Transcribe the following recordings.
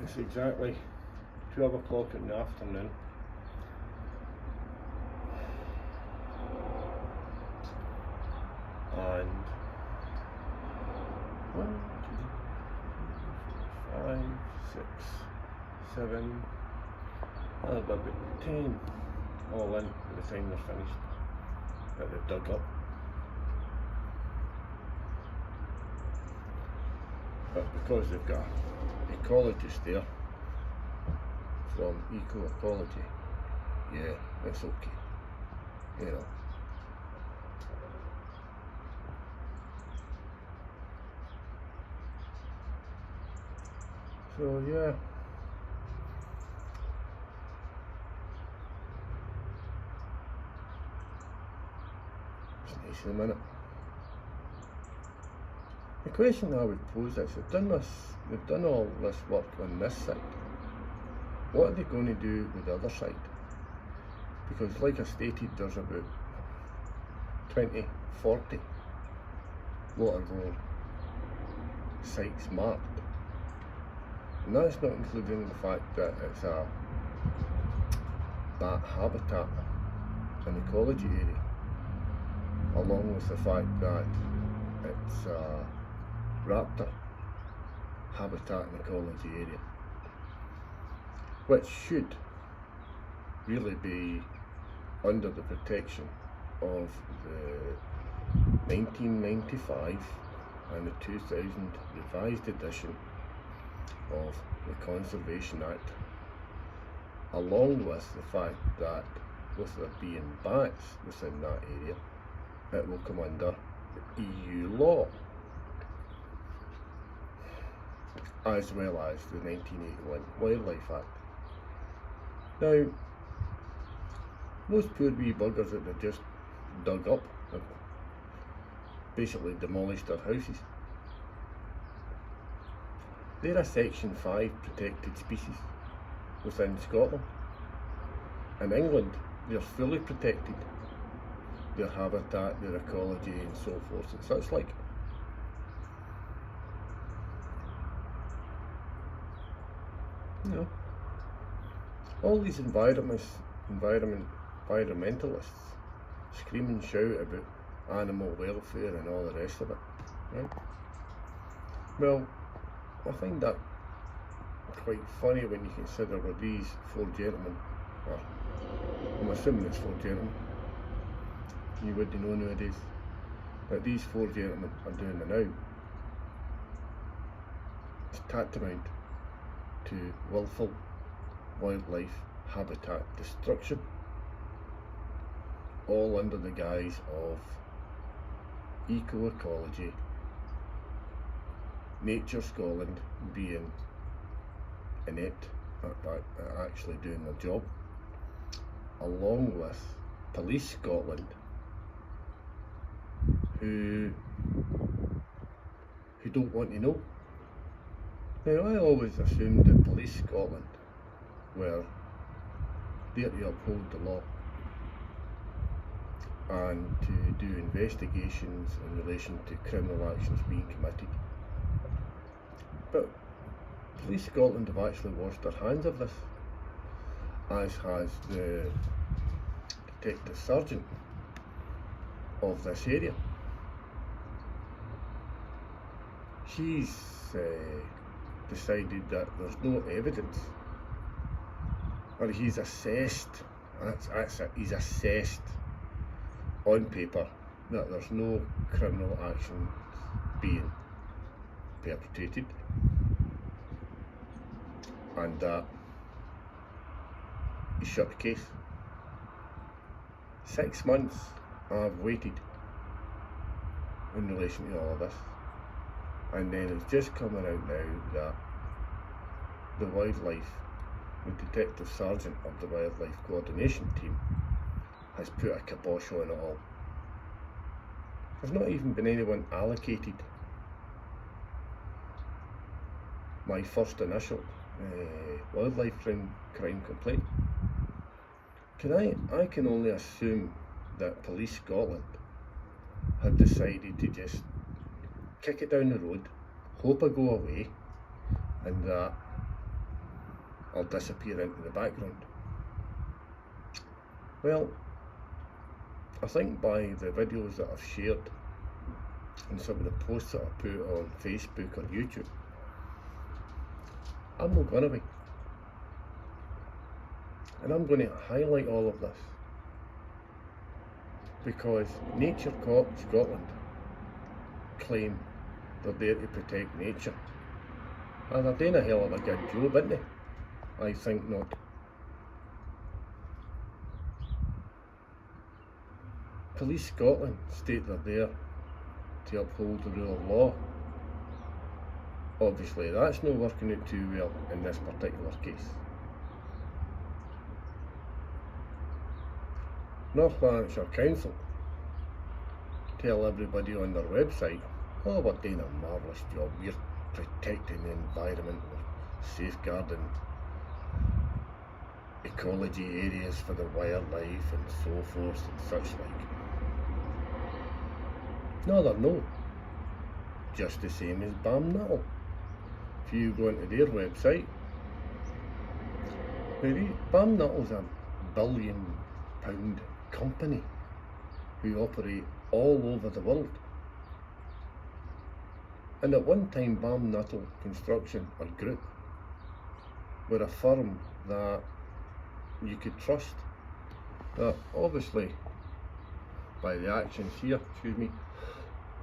It's exactly 12 o'clock in the afternoon. And 1, 2, 3, 4, 5, 6, 7, about 10 all in by the time they're finished, that they've dug up. But because they've got ecologists there from eco-ecology, yeah, it's okay, you know. So yeah, it's nice in a minute. The question I would pose is, they've done all this work on this side. What are they going to do with the other side? Because like I stated, there's about 20, 40 waterhole sites marked. And that's not including the fact that it's a bat habitat and ecology area, along with the fact that it's a raptor habitat and ecology area, which should really be under the protection of the 1995 and the 2000 revised edition of the Conservation Act, along with the fact that with there being bats within that area, it will come under EU law, as well as the 1981 Wildlife Act. Now, those poor wee buggers that they just dug up have basically demolished their houses. They're a Section 5 protected species within Scotland. In England, they're fully protected. Their habitat, their ecology and so forth and such like. You know, all these environmentalists scream and shout about animal welfare and all the rest of it, right? Well, I find that quite funny when you consider what these four gentlemen, well, I'm assuming it's four gentlemen, you wouldn't know nowadays, that these four gentlemen are doing now. It's tantamount to willful wildlife habitat destruction, all under the guise of eco-ecology, Nature Scotland being inept at actually doing their job, along with Police Scotland, who don't want to know. Now, I always assumed that Police Scotland were there to uphold the law and to do investigations in relation to criminal actions being committed. But Police Scotland have actually washed their hands of this, as has the Detective Sergeant of this area. She's decided that there's no evidence, or he's assessed, that's it, he's assessed on paper that there's no criminal action being perpetrated, and that he shut the case. 6 months I've waited in relation to all of this, and then it's just coming out now that the Detective Sergeant of the Wildlife Coordination Team has put a kibosh on it all. There's not even been anyone allocated my first initial wildlife crime complaint. I can only assume that Police Scotland have decided to just kick it down the road, hope I go away, and that or disappear into the background. Well, I think by the videos that I've shared and some of the posts that I put on Facebook or YouTube, I'm not going to be. And I'm going to highlight all of this because Nature Scotland claim they're there to protect nature. And they're doing a hell of a good job, aren't they? I think not. Police Scotland state they're there to uphold the rule of law. Obviously that's not working out too well in this particular case. North Lanarkshire Council tell everybody on their website, oh, we're doing a marvellous job, we're protecting the environment, we're safeguarding ecology areas for the wildlife and so forth and such like. No, they're not. Just the same as Balmnuttle. If you go into their website, Balmnuttle's a £1 billion company who operate all over the world. And at one time Balmnuttle Construction or Group were a firm that you could trust. But obviously by the actions here,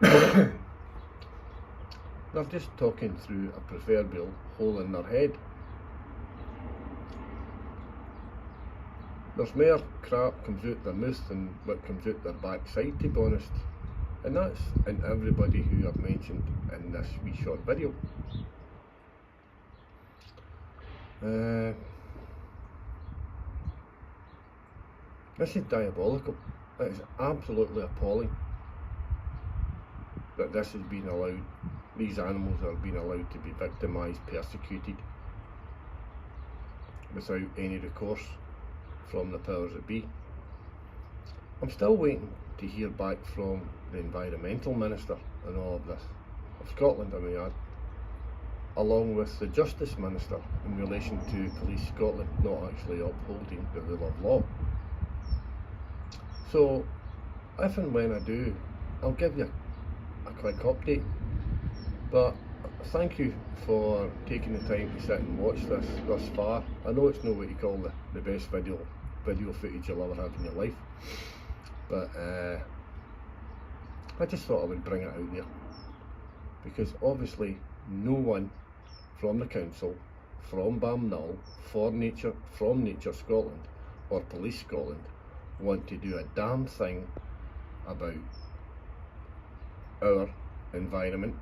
they're just talking through a proverbial hole in their head. There's more crap comes out their mouth than what comes out their backside, to be honest. And that's in everybody who I've mentioned in this wee short video. This is diabolical. It is absolutely appalling that this has been allowed, these animals are being allowed to be victimised, persecuted, without any recourse from the powers that be. I'm still waiting to hear back from the Environmental Minister on all of this, of Scotland I may add, along with the Justice Minister in relation to Police Scotland not actually upholding the rule of law. So if and when I do, I'll give you a quick update, but thank you for taking the time to sit and watch this thus far. I know it's not what you call the best video footage you'll ever have in your life, but I just thought I would bring it out there because obviously no one from the council, from Balmnuttle, from Nature Scotland or Police Scotland want to do a damn thing about our environment.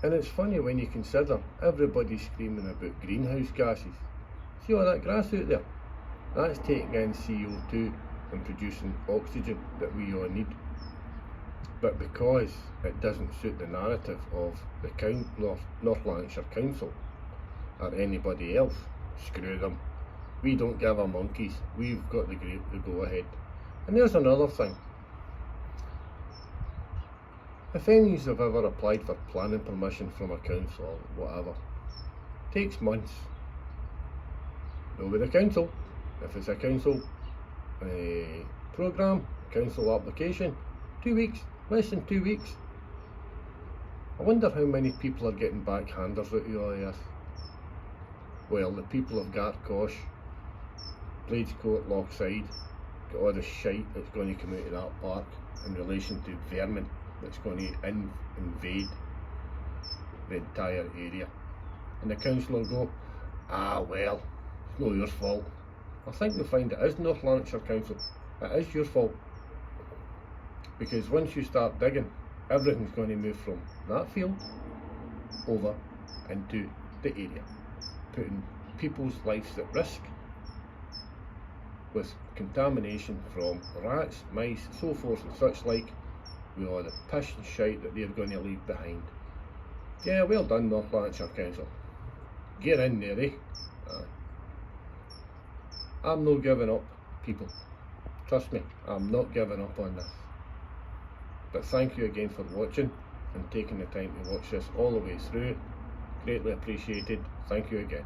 And it's funny when you consider everybody's screaming about greenhouse gases. See all that grass out there? That's taking in CO2 and producing oxygen that we all need. But because it doesn't suit the narrative of the North Lanarkshire Council or anybody else, screw them. We don't give a monkeys, we've got the go ahead. And there's another thing. If any of you have ever applied for planning permission from a council or whatever, it takes months. Not with the council. If it's a council programme, council application, 2 weeks, less than 2 weeks. I wonder how many people are getting backhanders out of all this. Well, the people of Gartcosh, Bladescourt, Lochside, got all the shite that's going to come out of that park in relation to vermin that's going to invade the entire area. And the council will go, ah well, it's not your fault. I think you'll find it is North Lanarkshire Council. It is your fault. Because once you start digging, everything's going to move from that field over into the area, putting people's lives at risk with contamination from rats, mice, so forth and such like, with all the piss and shite that they're going to leave behind. Yeah, well done North Lanarkshire Council. Get in there, eh? I'm not giving up, people. Trust me, I'm not giving up on this. But thank you again for watching and taking the time to watch this all the way through. Greatly appreciated. Thank you again.